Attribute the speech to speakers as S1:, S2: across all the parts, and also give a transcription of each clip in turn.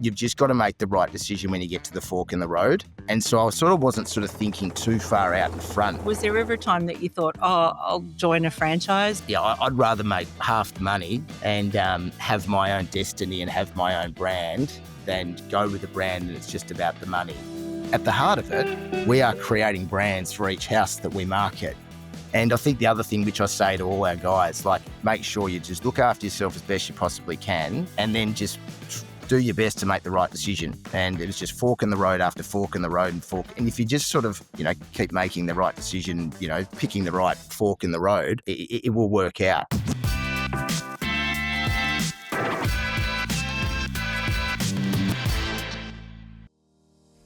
S1: you've just got to make the right decision when you get to the fork in the road. And so I sort of wasn't sort of thinking too far out in front.
S2: Was there ever a time that you thought, I'll join a franchise?
S1: Yeah, I'd rather make half the money and have my own destiny and have my own brand than go with a brand and it's just about the money. At the heart of it, we are creating brands for each house that we market. And I think the other thing which I say to all our guys, like, make sure you just look after yourself as best you possibly can and then just do your best to make the right decision. And it was just fork in the road after fork in the road and fork. And if you just sort of, keep making the right decision, picking the right fork in the road, it will work out.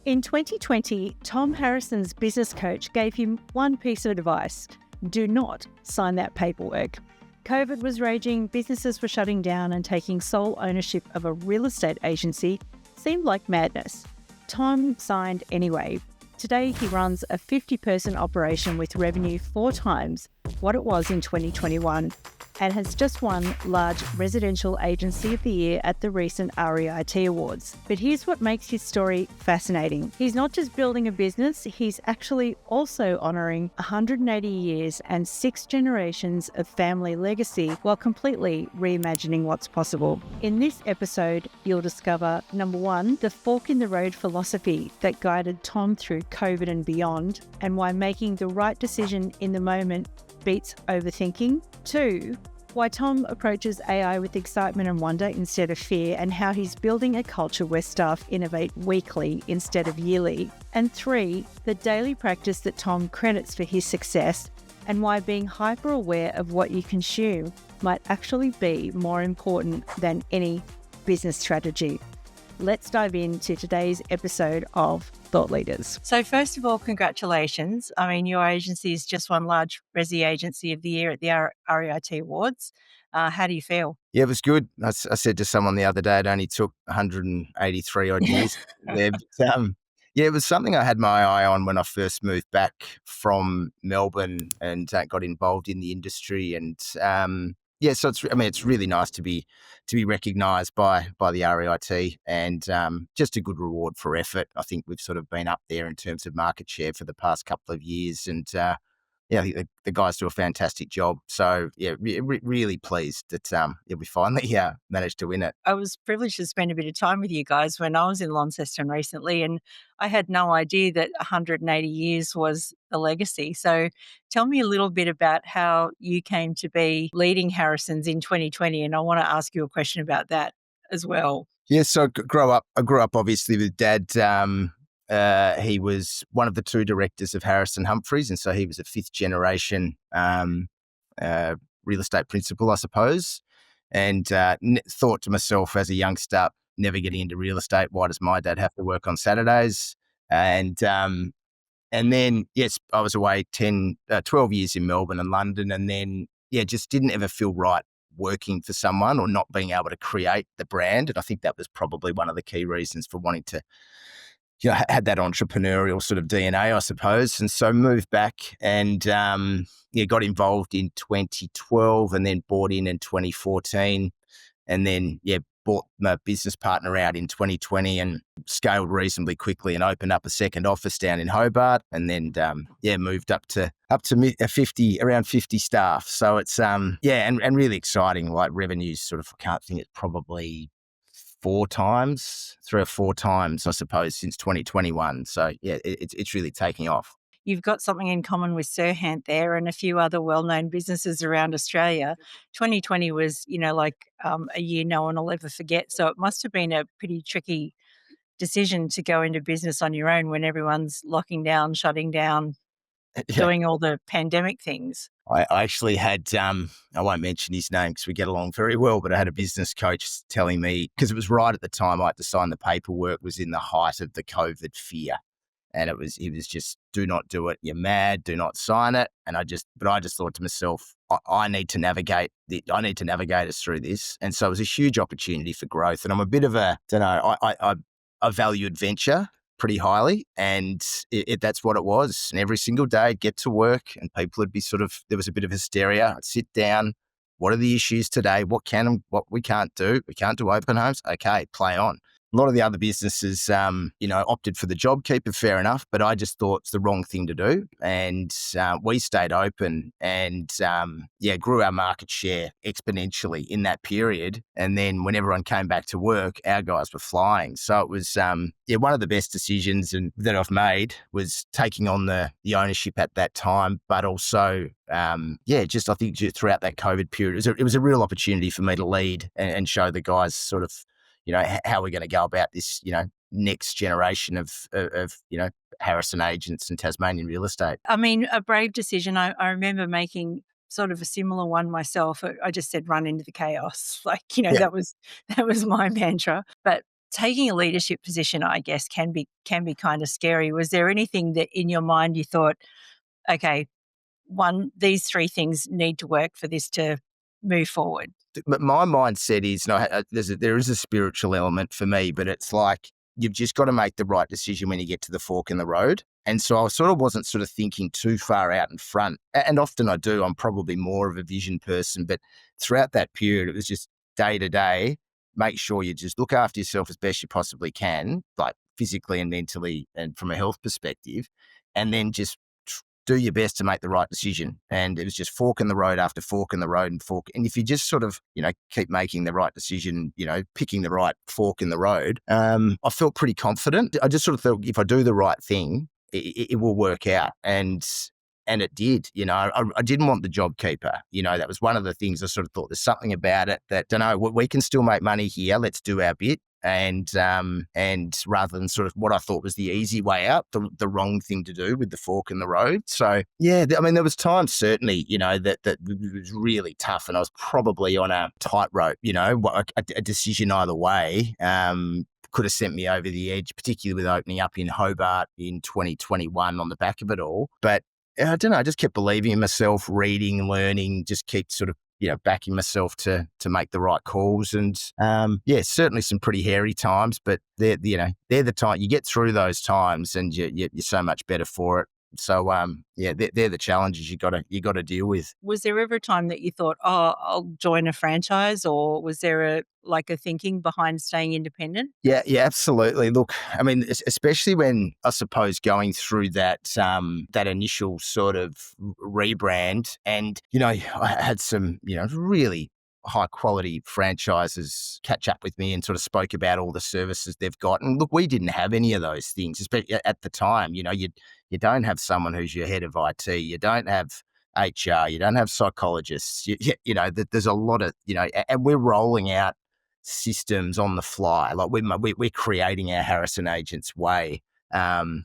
S2: In 2020, Tom Harrison's business coach gave him one piece of advice: do not sign that paperwork. COVID was raging, businesses were shutting down, and taking sole ownership of a real estate agency seemed like madness. Tom signed anyway. Today, he runs a 50-person operation with revenue 4 times what it was in 2021 and has just won Large Residential Agency of the Year at the recent REIT Awards. But here's what makes his story fascinating. He's not just building a business, he's actually also honouring 180 years and 6 generations of family legacy while completely reimagining what's possible. In this episode, you'll discover, number 1, the fork in the road philosophy that guided Tom through COVID and beyond, and why making the right decision in the moment beats overthinking. 2, why Tom approaches AI with excitement and wonder instead of fear, and how he's building a culture where staff innovate weekly instead of yearly. And 3, the daily practice that Tom credits for his success, and why being hyper-aware of what you consume might actually be more important than any business strategy. Let's dive into today's episode of Thought Leaders. So first of all, congratulations. I mean, your agency has just won Large Resi Agency of the Year at the REIT Awards. How do you feel?
S1: Yeah, it was good. I said to someone the other day, it only took 183 odd years. Yeah, it was something I had my eye on when I first moved back from Melbourne and got involved in the industry. And so it's really nice to be recognised by the REIT and just a good reward for effort. I think we've sort of been up there in terms of market share for the past couple of years, and I think the guys do a fantastic job. So yeah, really pleased that we finally managed to win it.
S2: I was privileged to spend a bit of time with you guys when I was in Launceston recently, and I had no idea that 180 years was a legacy. So tell me a little bit about how you came to be leading Harrison's in 2020, and I want to ask you a question about that as well.
S1: Yeah, so I grew up obviously with Dad. He was one of the 2 directors of Harrison Humphreys, and so he was a 5th generation real estate principal, I suppose. And thought to myself as a youngster, never getting into real estate, why does my dad have to work on Saturdays? And then, yes, I was away 12 years in Melbourne and London, and then, just didn't ever feel right working for someone or not being able to create the brand. And I think that was probably one of the key reasons for wanting to had that entrepreneurial sort of DNA, I suppose. And so moved back and, got involved in 2012 and then bought in 2014 and then, bought my business partner out in 2020 and scaled reasonably quickly and opened up a second office down in Hobart and then, moved up to around 50 staff. So it's, and really exciting, like revenues sort of, I can't think it's probably 3 or 4 times, I suppose, since 2021. So, it's really taking off.
S2: You've got something in common with Serhant there and a few other well-known businesses around Australia. 2020 was, a year no one will ever forget. So it must have been a pretty tricky decision to go into business on your own when everyone's locking down, shutting down, doing all the pandemic things.
S1: I actually had, I won't mention his name because we get along very well, but I had a business coach telling me, because it was right at the time I had to sign the paperwork, was in the height of the COVID fear. And it was just, do not do it. You're mad. Do not sign it. And I just thought to myself, I need to navigate us through this. And so it was a huge opportunity for growth. And I'm a bit of I value adventure pretty highly, and that's what it was. And every single day I'd get to work and people would be there was a bit of hysteria. I'd sit down. What are the issues today? What we can't do? We can't do open homes. Okay, play on. A lot of the other businesses, opted for the JobKeeper, fair enough, but I just thought it's the wrong thing to do. And we stayed open and, grew our market share exponentially in that period. And then when everyone came back to work, our guys were flying. So it was, one of the best decisions that I've made was taking on the ownership at that time, but also, I think throughout that COVID period, it was a real opportunity for me to lead and show the guys sort of, how we're going to go about this, next generation of Harrison agents and Tasmanian real estate.
S2: I mean, a brave decision. I remember making sort of a similar one myself. I just said run into the chaos.
S1: Yeah.
S2: that was my mantra. But taking a leadership position, I guess, can be kind of scary. Was there anything that in your mind you thought, okay, these three things need to work for this to move forward?
S1: But my mindset is, there is a spiritual element for me, but it's like you've just got to make the right decision when you get to the fork in the road. And so I wasn't thinking too far out in front. And often I do. I'm probably more of a vision person. But throughout that period, it was just day to day, make sure you just look after yourself as best you possibly can, like physically and mentally and from a health perspective, and then just do your best to make the right decision. And it was just fork in the road after fork in the road and fork. And if you just keep making the right decision, picking the right fork in the road, I felt pretty confident. I just thought if I do the right thing, it will work out. And it did. I didn't want the JobKeeper. That was one of the things I thought there's something about it that, we can still make money here. Let's do our bit. And rather than what I thought was the easy way out, the wrong thing to do with the fork in the road. So yeah, there was times certainly, that was really tough, and I was probably on a tightrope. A decision either way could have sent me over the edge, particularly with opening up in Hobart in 2021 on the back of it all. But I don't know, I just kept believing in myself, reading, learning, just keep backing myself to make the right calls. And certainly some pretty hairy times, but they're the time you get through those times and you're so much better for it. So they're the challenges you got to deal with.
S2: Was there ever a time that you thought, oh, I'll join a franchise, or was there a thinking behind staying independent?
S1: Yeah, absolutely. Look, especially when I suppose going through that initial sort of rebrand, and I had some really high quality franchises catch up with me and spoke about all the services they've got. And look, we didn't have any of those things, especially at the time. You don't have someone who's your head of IT. You don't have HR. You don't have psychologists. There's a lot of, and we're rolling out systems on the fly. Like we're creating our Harrison Agents way. And,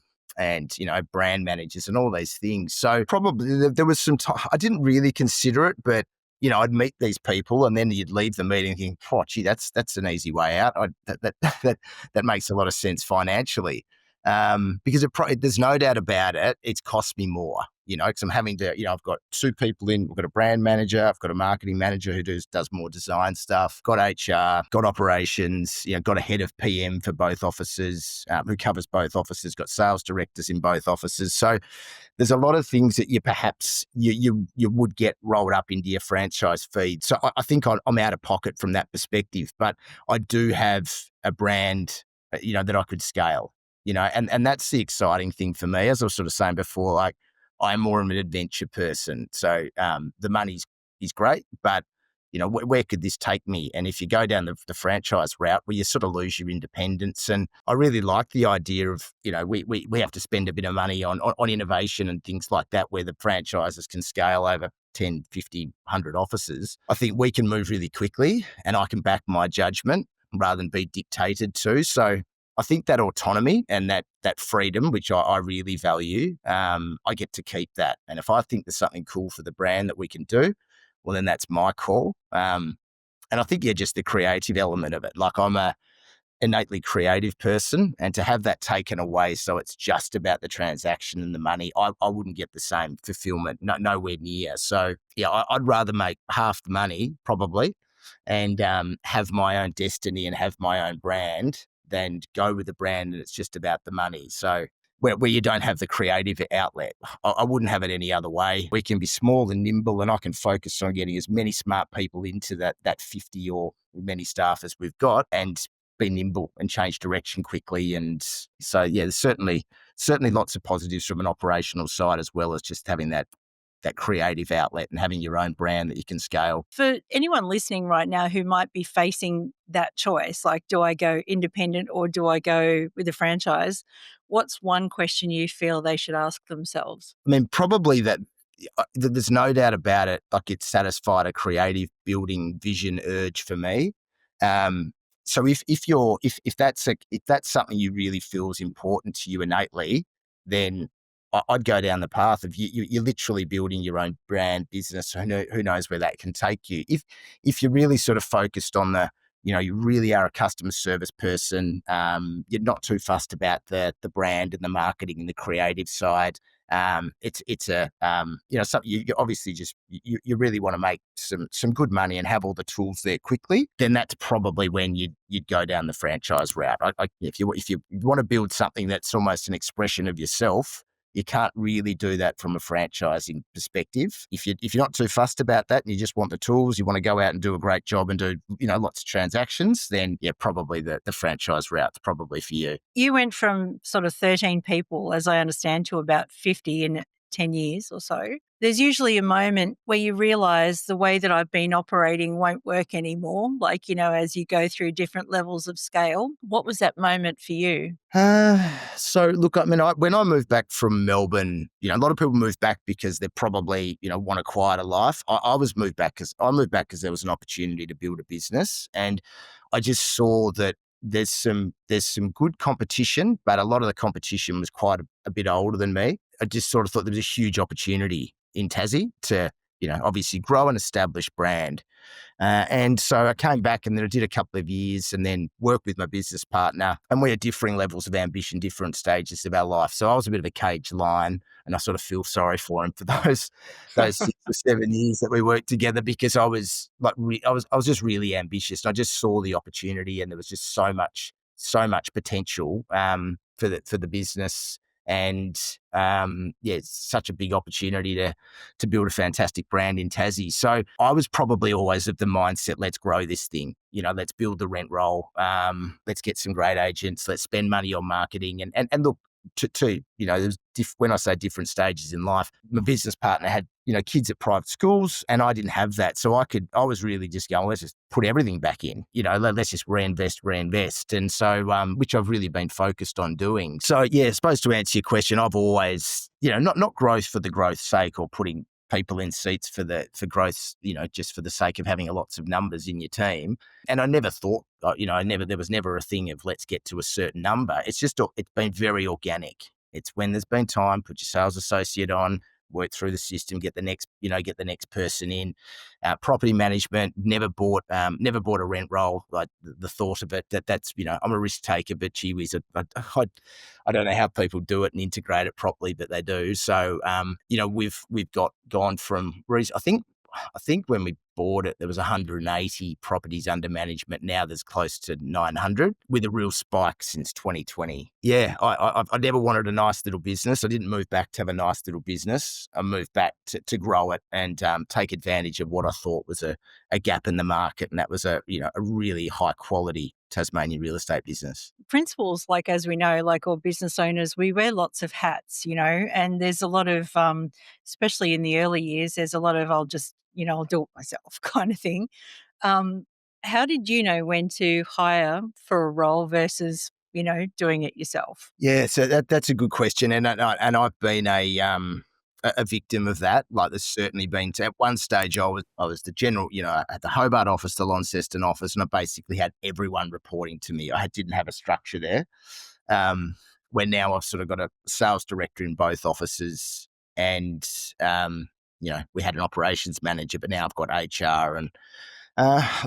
S1: brand managers and all these things. So probably there was some time, I didn't really consider it, but I'd meet these people and then you'd leave the meeting and think, oh, gee, that's an easy way out. That makes a lot of sense financially. Because there's no doubt about it, it's cost me more, because I'm having to, I've got two people in, I've got a brand manager, I've got a marketing manager who does more design stuff, got HR, got operations, got a head of PM for both offices, who covers both offices, got sales directors in both offices. So there's a lot of things that you would get rolled up into your franchise feed. So I think I'm out of pocket from that perspective, but I do have a brand, that I could scale. And that's the exciting thing for me. As I was saying before, like I'm more of an adventure person. So the money is great, but where could this take me? And if you go down the franchise route, where you lose your independence. And I really like the idea of, we have to spend a bit of money on innovation and things like that, where the franchises can scale over 10, 50, 100 offices. I think we can move really quickly and I can back my judgment rather than be dictated to. So I think that autonomy and that freedom, which I really value, I get to keep that. And if I think there's something cool for the brand that we can do, well, then that's my call. And I think, just the creative element of it. Like I'm a innately creative person, and to have that taken away so it's just about the transaction and the money, I wouldn't get the same fulfillment, nowhere near. So, I'd rather make half the money probably and have my own destiny and have my own brand than go with a brand and it's just about the money. So where you don't have the creative outlet, I wouldn't have it any other way. We can be small and nimble, and I can focus on getting as many smart people into that 50 or many staff as we've got, and be nimble and change direction quickly. And so, yeah, there's certainly lots of positives from an operational side, as well as just having that creative outlet and having your own brand that you can scale.
S2: For anyone listening right now who might be facing that choice, like, do I go independent or do I go with a franchise? What's one question you feel they should ask themselves?
S1: I mean, probably that there's no doubt about it. Like, it satisfied a creative building vision urge for me. Um, so if that's something you really feel is important to you innately, then I'd go down the path of you're literally building your own brand business. Who knows where that can take you? If you're really sort of focused on you really are a customer service person. You're not too fussed about the brand and the marketing and the creative side. It's a something you obviously just you really want to make some good money and have all the tools there quickly. Then that's probably when you'd go down the franchise route. If you want to build something that's almost an expression of yourself, you can't really do that from a franchising perspective. If you're not too fussed about that and you just want the tools, you want to go out and do a great job and do lots of transactions, then yeah, probably the franchise route's probably for you.
S2: You went from sort of 13 people, as I understand, to about 50 in 10 years or so. There's usually a moment where you realize the way that I've been operating won't work anymore, like, as you go through different levels of scale. What was that moment for you?
S1: So look, I mean, when I moved back from Melbourne, a lot of people move back because they probably, want a quieter life. I moved back because there was an opportunity to build a business, and I just saw that there's some good competition, but a lot of the competition was quite a bit older than me. I just sort of thought there was a huge opportunity in Tassie to, obviously grow an established brand. And so I came back and then I did a couple of years and then worked with my business partner, and we had differing levels of ambition, different stages of our life. So I was a bit of a caged lion, and I sort of feel sorry for him for those 6 or 7 years that we worked together, because I was like, I was just really ambitious. I just saw the opportunity, and there was just so much potential for the business. And it's such a big opportunity to build a fantastic brand in Tassie. So I was probably always of the mindset, let's grow this thing. Let's build the rent roll. Let's get some great agents. Let's spend money on marketing. And look, there's when I say different stages in life, my business partner had, kids at private schools, and I didn't have that. So I was really just going, let's just put everything back in, let's just reinvest. And so, which I've really been focused on doing. So yeah, I suppose to answer your question, I've always, not growth for the growth's sake or putting people in seats for growth, just for the sake of having lots of numbers in your team. And I never thought, there was never a thing of let's get to a certain number. It's been very organic. It's when there's been time, put your sales associate on, work through the system, get the next person in. Property management, never bought a rent roll. Like the thought of it, that's I'm a risk taker, but gee whiz, I don't know how people do it and integrate it properly, but they do. So we've gone from, I think when we bought it, there was 180 properties under management. Now there's close to 900, with a real spike since 2020. Yeah, I never wanted a nice little business. I didn't move back to have a nice little business. I moved back to grow it and take advantage of what I thought was a gap in the market, and that was a really high quality Tasmanian real estate business.
S2: Principals, like, as we know, like all business owners, we wear lots of hats, and there's a lot of, especially in the early years, there's a lot of I'll just, I'll do it myself kind of thing. How did you know when to hire for a role versus, doing it yourself?
S1: Yeah, so that's a good question, and I've been a victim of that. Like, there's certainly been at one stage I was the general, at the Hobart office, the Launceston office, and I basically had everyone reporting to me. I didn't have a structure there. Where now I've sort of got a sales director in both offices, and we had an operations manager, but now I've got HR. And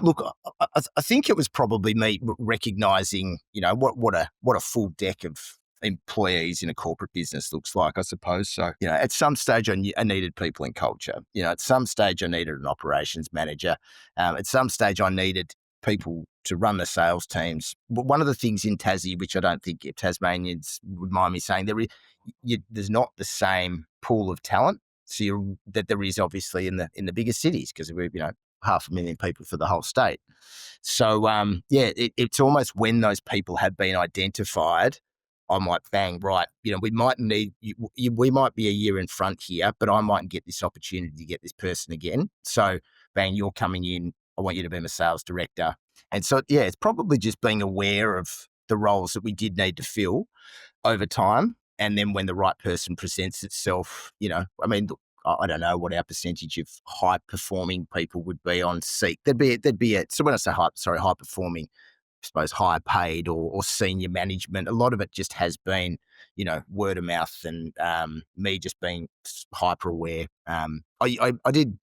S1: look, I think it was probably me recognizing, what a full deck of employees in a corporate business looks like, I suppose. So, at some stage I needed people in culture. At some stage I needed an operations manager. At some stage I needed people to run the sales teams. But one of the things in Tassie, which I don't think Tasmanians would mind me saying, there's not the same pool of talent that there is obviously in the bigger cities, because we're 500,000 people for the whole state. So, it's almost when those people have been identified, I'm like, bang, right, we might need, we might be a year in front here, but I mightn't get this opportunity to get this person again. So, bang, you're coming in. I want you to be my sales director. And so, it's probably just being aware of the roles that we did need to fill over time. And then when the right person presents itself, I mean, look, I don't know what our percentage of high performing people would be on Seek. So when I say high performing, I suppose higher paid or senior management, a lot of it just has been, word of mouth and me just being hyper aware. I did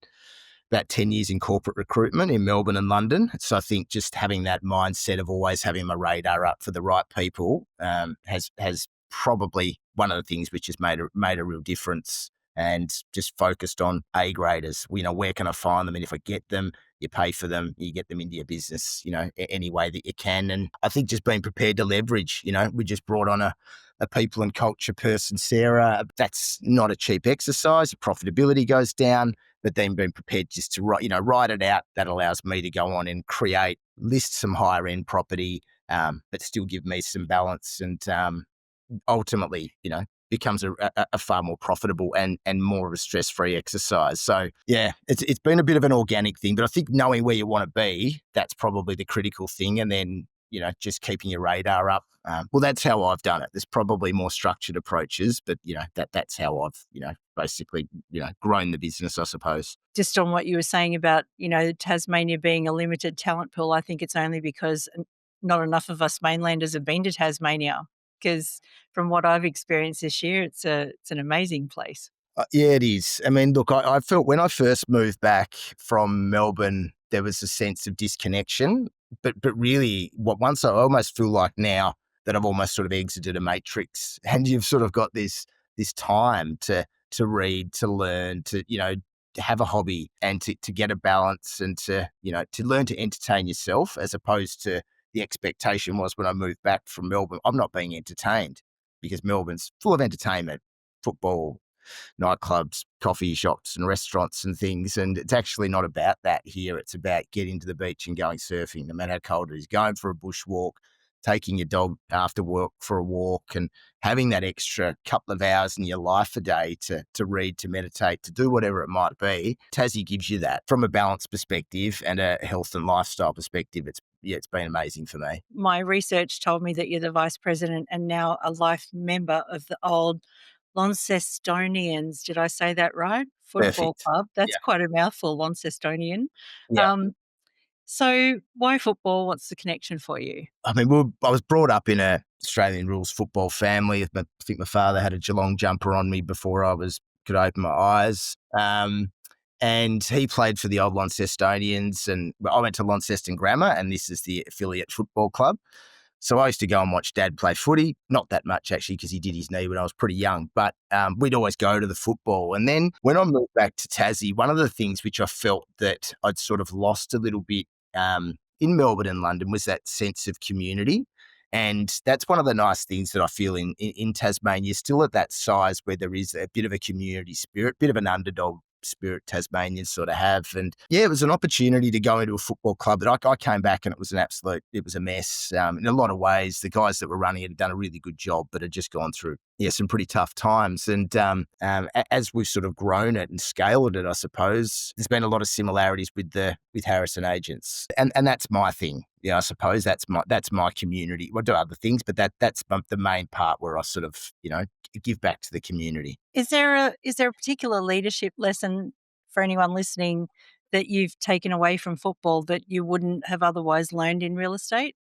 S1: about 10 years in corporate recruitment in Melbourne and London. So I think just having that mindset of always having my radar up for the right people has probably one of the things which has made a real difference, and just focused on A graders. Where can I find them? And if I get them, you pay for them, you get them into your business, any way that you can. And I think just being prepared to leverage, we just brought on a people and culture person, Sarah. That's not a cheap exercise. The profitability goes down, but then being prepared just to write it out. That allows me to go on and list some higher end property, but still give me some balance, and ultimately, becomes a far more profitable and more of a stress-free exercise. So it's been a bit of an organic thing, but I think knowing where you want to be, that's probably the critical thing. And then, just keeping your radar up. Well, that's how I've done it. There's probably more structured approaches, but that's how I've, basically, grown the business, I suppose.
S2: Just on what you were saying about, Tasmania being a limited talent pool, I think it's only because not enough of us mainlanders have been to Tasmania, because from what I've experienced this year, it's an amazing place.
S1: Yeah, it is. I mean, look, I felt when I first moved back from Melbourne, there was a sense of disconnection. But really, once I almost feel like now that I've almost sort of exited a matrix, and you've sort of got this time to read, to learn, to to have a hobby, and to get a balance, and to to learn to entertain yourself, as opposed to the expectation was when I moved back from Melbourne, I'm not being entertained, because Melbourne's full of entertainment, football, nightclubs, coffee shops and restaurants and things. And it's actually not about that here. It's about getting to the beach and going surfing, no matter how cold it is, going for a bushwalk, taking your dog after work for a walk, and having that extra couple of hours in your life a day to read, to meditate, to do whatever it might be. Tassie gives you that from a balance perspective and a health and lifestyle perspective. It's been amazing for me.
S2: My research told me that you're the vice president and now a life member of the old Launcestonians. Did I say that right? Football
S1: Perfect.
S2: club. That's
S1: Yeah.
S2: quite a mouthful, Launcestonian.
S1: Yeah.
S2: Um, so why football? What's the connection for you?
S1: I mean, I was brought up in a Australian rules football family. I think my father had a Geelong jumper on me before I could open my eyes. And he played for the old Launcestonians, and I went to Launceston Grammar, and this is the affiliate football club. So I used to go and watch Dad play footy, not that much actually, because he did his knee when I was pretty young, but we'd always go to the football. And then when I moved back to Tassie, one of the things which I felt that I'd sort of lost a little bit in Melbourne and London was that sense of community. And that's one of the nice things that I feel in Tasmania, still at that size where there is a bit of a community spirit, bit of an underdog spirit Tasmanians sort of have. And it was an opportunity to go into a football club that I came back, and it was a mess. In a lot of ways, the guys that were running it had done a really good job, but had just gone through some pretty tough times. And as we've sort of grown it and scaled it, I suppose there's been a lot of similarities with Harrison Agents, and that's my thing. I suppose that's my community. I do other things, but that's the main part where I sort of give back to the community.
S2: Is there a particular leadership lesson for anyone listening that you've taken away from football that you wouldn't have otherwise learned in real estate?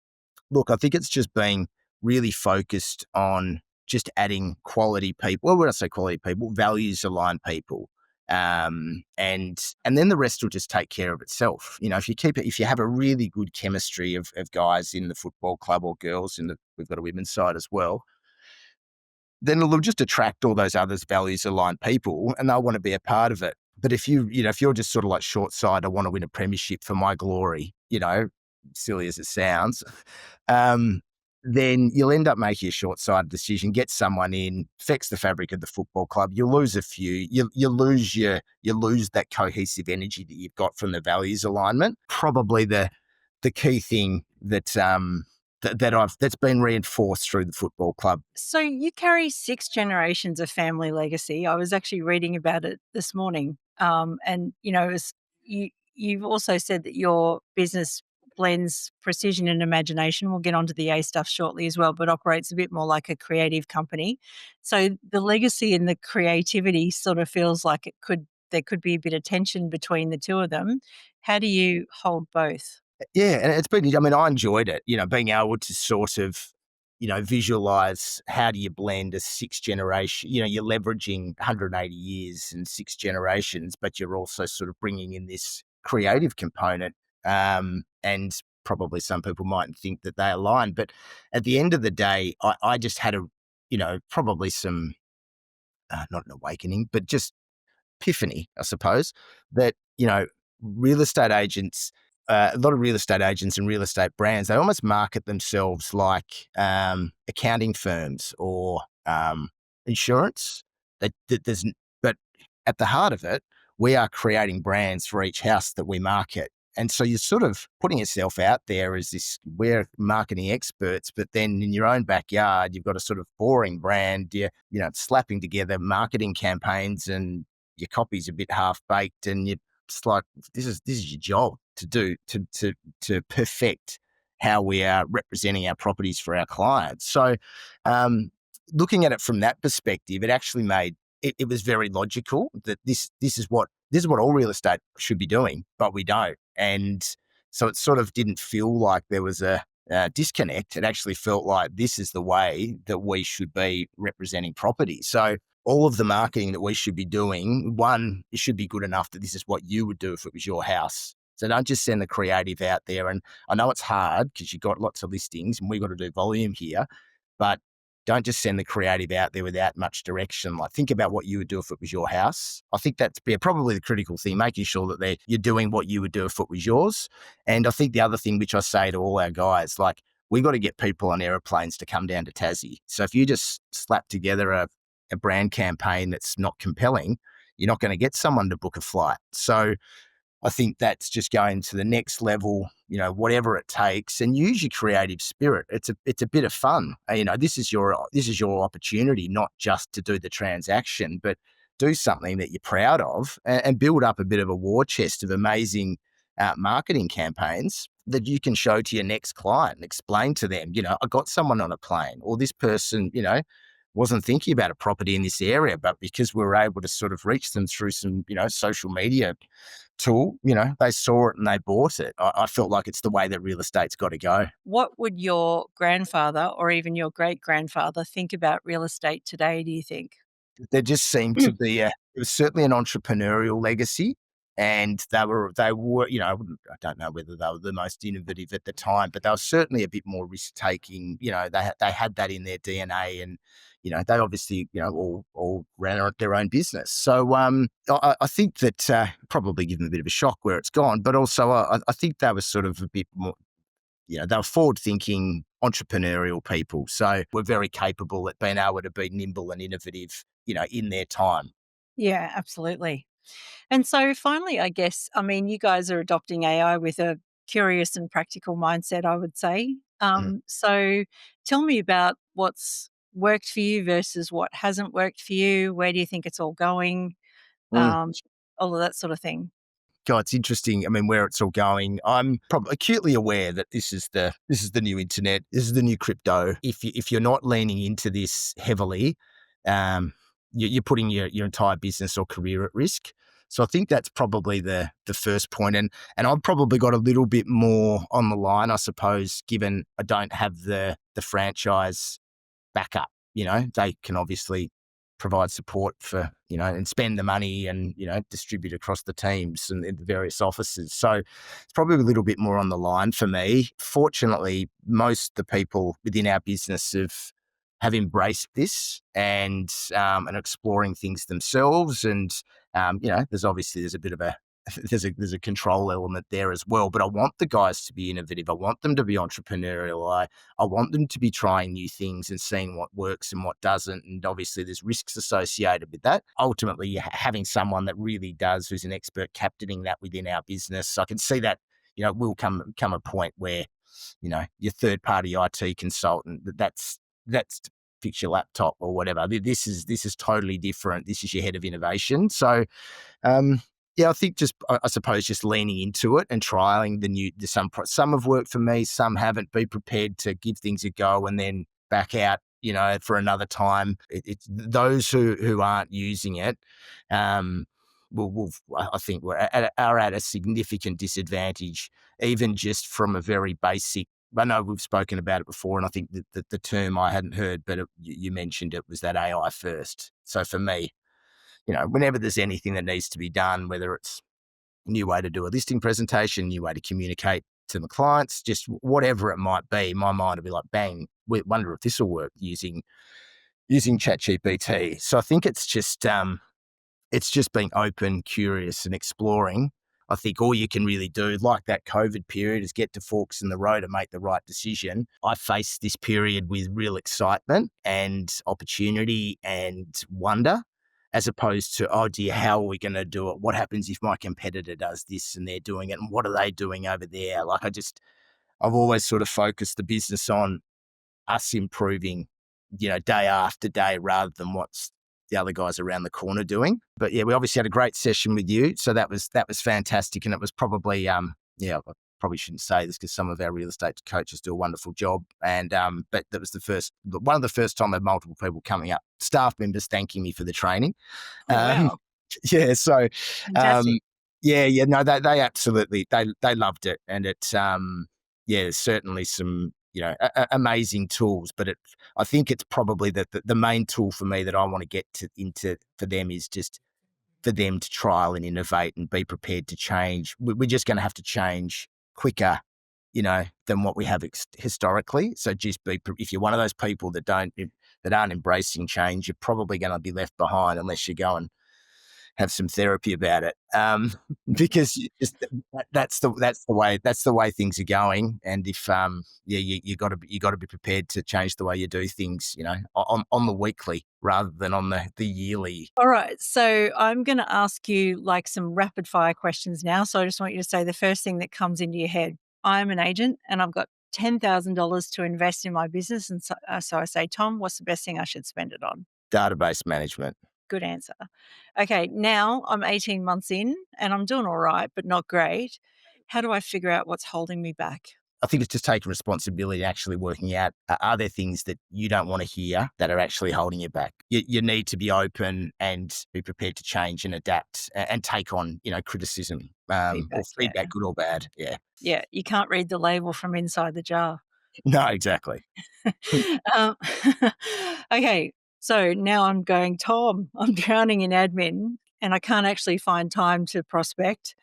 S1: Look, I think it's just being really focused on just adding quality people. Well, when I say quality people, values aligned people. And then the rest will just take care of itself. If you have a really good chemistry of guys in the football club, or girls we've got a women's side as well, then it'll just attract all those others values aligned people, and they'll want to be a part of it. But if if you're just sort of like short side, I want to win a premiership for my glory, silly as it sounds, then you'll end up making a short-sighted decision, get someone in, affects the fabric of the football club. You lose a few. You lose that cohesive energy that you've got from the values alignment. Probably the key thing that's been reinforced through the football club.
S2: So you carry 6 generations of family legacy. I was actually reading about it this morning. And you've also said that your business blends precision and imagination. We'll get onto the A stuff shortly as well, but operates a bit more like a creative company. So the legacy and the creativity sort of feels like there could be a bit of tension between the two of them. How do you hold both?
S1: Yeah, and it's been, I mean, I enjoyed it, being able to sort of, visualize how do you blend a 6 generation, you're leveraging 180 years and 6 generations, but you're also sort of bringing in this creative component. And probably some people might think that they align, but at the end of the day, I just had probably some, not an awakening, but just epiphany, I suppose, that, real estate agents, a lot of real estate agents and real estate brands, they almost market themselves like accounting firms or insurance. But at the heart of it, we are creating brands for each house that we market. And so you're sort of putting yourself out there as this, we're marketing experts, but then in your own backyard, you've got a sort of boring brand, slapping together marketing campaigns and your copy's a bit half baked, and you're just like, this is your job to do to perfect how we are representing our properties for our clients. So, looking at it from that perspective, it actually made it was very logical that this is what all real estate should be doing, but we don't. And so it sort of didn't feel like there was a disconnect. It actually felt like this is the way that we should be representing property. So all of the marketing that we should be doing, one, it should be good enough that this is what you would do if it was your house. So don't just send the creative out there. And I know it's hard because you've got lots of listings and we've got to do volume here, but don't just send the creative out there without much direction. Like, think about what you would do if it was your house. I think that's probably the critical thing, making sure that you're doing what you would do if it was yours. And I think the other thing, which I say to all our guys, like, we got to get people on aeroplanes to come down to Tassie. So if you just slap together a brand campaign that's not compelling, you're not going to get someone to book a flight. So I think that's just going to the next level, whatever it takes, and use your creative spirit. It's a bit of fun. This is your opportunity, not just to do the transaction, but do something that you're proud of and build up a bit of a war chest of amazing marketing campaigns that you can show to your next client and explain to them, I got someone on a plane, or this person, wasn't thinking about a property in this area, but because we were able to sort of reach them through some, social media tool, they saw it and they bought it. I felt like it's the way that real estate's got to go.
S2: What would your grandfather or even your great-grandfather think about real estate today, do you think?
S1: There just seemed to be it was certainly an entrepreneurial legacy, and they were, I don't know whether they were the most innovative at the time, but they were certainly a bit more risk taking. They had that in their DNA, and they obviously all ran their own business. So I think that probably give them a bit of a shock where it's gone, but also I think they were sort of a bit more. They were forward-thinking, entrepreneurial people. So we're very capable at being able to be nimble and innovative, in their time.
S2: Yeah, absolutely. And so finally, I guess, I mean, you guys are adopting AI with a curious and practical mindset, I would say.
S1: Mm.
S2: So tell me about what's worked for you versus what hasn't worked for you. Where do you think it's all going?
S1: Mm.
S2: Um, all of that sort of thing.
S1: God, it's interesting. I mean, where it's all going. I'm probably acutely aware that this is the new internet. This is the new crypto. If you're not leaning into this heavily, you're putting your entire business or career at risk. So I think that's probably the first point. And I've probably got a little bit more on the line, I suppose, given I don't have the franchise backup. They can obviously provide support for, and spend the money and, distribute across the teams and the various offices. So it's probably a little bit more on the line for me. Fortunately, most of the people within our business have embraced this and exploring things themselves. And, there's a bit of a there's a control element there as well. But I want the guys to be innovative. I want them to be entrepreneurial. I want them to be trying new things and seeing what works and what doesn't. And obviously, there's risks associated with that. Ultimately, having someone that really does, who's an expert, captaining that within our business, I can see that will come a point where your third party IT consultant that's to fix your laptop or whatever. This is totally different. This is your head of innovation. So. I think I suppose just leaning into it and trialing some have worked for me, some haven't. Be prepared to give things a go and then back out, for another time. It's those who aren't using it, I think are at a significant disadvantage, even just from a very basic. I know we've spoken about it before, and I think that the term I hadn't heard, but you mentioned it, was that AI first. So for me, whenever there's anything that needs to be done, whether it's a new way to do a listing presentation, new way to communicate to the clients, just whatever it might be, my mind will be like, bang, we wonder if this will work using ChatGPT. So I think it's just being open, curious, and exploring. I think all you can really do, like that COVID period, is get to forks in the road and make the right decision. I faced this period with real excitement and opportunity and wonder, as opposed to, oh dear, how are we going to do it? What happens if my competitor does this and they're doing it? And what are they doing over there? I've always sort of focused the business on us improving, day after day, rather than what's the other guys around the corner doing. But yeah, we obviously had a great session with you. So that was fantastic. And it was probably, I probably shouldn't say this because some of our real estate coaches do a wonderful job. And, but that was one of the first time I had multiple people coming up, staff members thanking me for the training.
S2: Oh, wow.
S1: Yeah. So,
S2: Fantastic.
S1: no, they absolutely, they loved it. And it's, there's certainly some, amazing tools, but I think it's probably the main tool for me that I want to get into for them is just for them to trial and innovate and be prepared to change. We're just going to have to change quicker, than what we have historically. So just if you're one of those people that aren't embracing change, you're probably going to be left behind unless you go and have some therapy about it, because that's the way things are going. And if you got to be prepared to change the way you do things, on the weekly rather than on the yearly.
S2: All right. So I'm going to ask you like some rapid fire questions now. So I just want you to say the first thing that comes into your head. I'm an agent and I've got $10,000 to invest in my business. And so I say, Tom, what's the best thing I should spend it on?
S1: Database management.
S2: Good answer. Okay, now I'm 18 months in and I'm doing all right, but not great. How do I figure out what's holding me back?
S1: I think it's just taking responsibility and actually working out, are there things that you don't want to hear that are actually holding you back? You need to be open and be prepared to change and adapt and take on, criticism, or feedback,
S2: yeah.
S1: good or bad. Yeah.
S2: Yeah, you can't read the label from inside the jar.
S1: No, exactly.
S2: Um, okay, so now I'm going, Tom, I'm drowning in admin and I can't actually find time to prospect.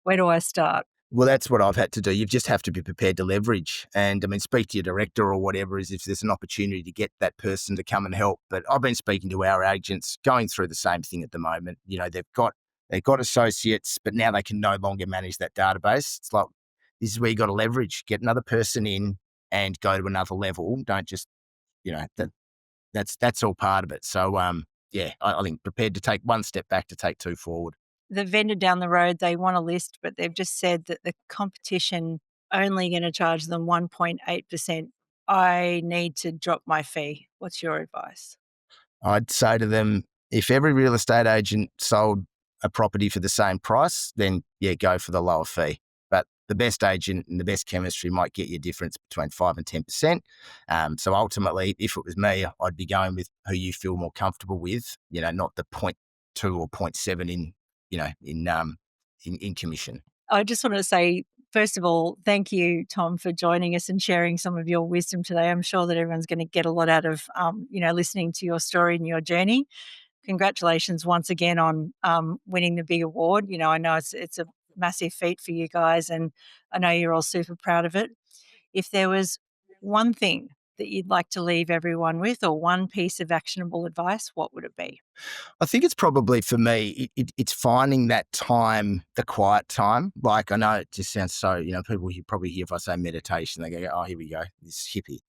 S2: Where do I start?
S1: Well, that's what I've had to do. You just have to be prepared to leverage and, speak to your director or whatever, as if there's an opportunity to get that person to come and help. But I've been speaking to our agents going through the same thing at the moment. They've got associates, but now they can no longer manage that database. It's like, this is where you got to leverage, get another person in and go to another level. Don't just, that's all part of it. So, I think prepared to take one step back to take two forward.
S2: The vendor down the road, they want a list, but they've just said that the competition only going to charge them 1.8%. I need to drop my fee. What's your advice?
S1: I'd say to them, if every real estate agent sold a property for the same price, then go for the lower fee. But the best agent and the best chemistry might get you a difference between 5 and 10%. So ultimately, if it was me, I'd be going with who you feel more comfortable with, not the 0.2 or 0.7 in commission.
S2: I just want to say, first of all, thank you, Tom, for joining us and sharing some of your wisdom today. I'm sure that everyone's going to get a lot out of, listening to your story and your journey. Congratulations once again on winning the big award. I know it's a massive feat for you guys, and I know you're all super proud of it. If there was one thing that you'd like to leave everyone with, or one piece of actionable advice, what would it be?
S1: I think it's probably for me, it's finding that time, the quiet time. Like, I know it just sounds so, people you probably hear if I say meditation, they go, oh, here we go, this hippie.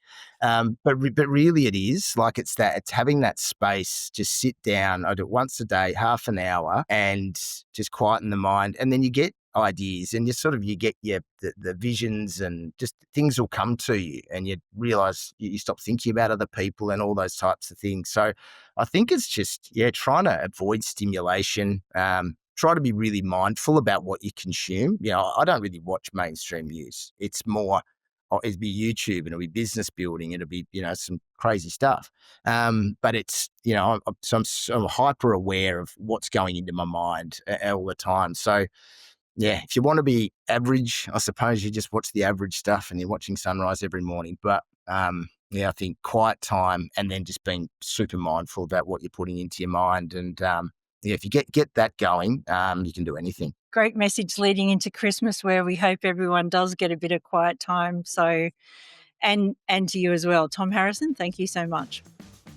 S1: But really it is like, it's having that space, just sit down. I do it once a day, half an hour, and just quieten the mind. And then you get ideas, and you get the visions, and just things will come to you, and you realize you stop thinking about other people and all those types of things. So I think it's just, trying to avoid stimulation. Try to be really mindful about what you consume. I don't really watch mainstream news. It's more, it'll be YouTube, and it'll be business building. It'll be, some crazy stuff. But it's, I'm hyper aware of what's going into my mind all the time. So, yeah, if you want to be average, I suppose you just watch the average stuff, and you're watching sunrise every morning. But I think quiet time, and then just being super mindful about what you're putting into your mind. And if you get that going, you can do anything.
S2: Great message leading into Christmas, where we hope everyone does get a bit of quiet time. So, and to you as well, Tom Harrison, thank you so much.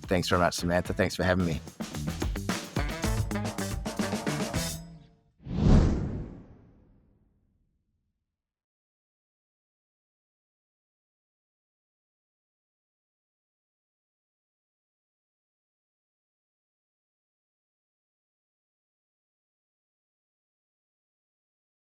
S1: Thanks very much, Samantha. Thanks for having me.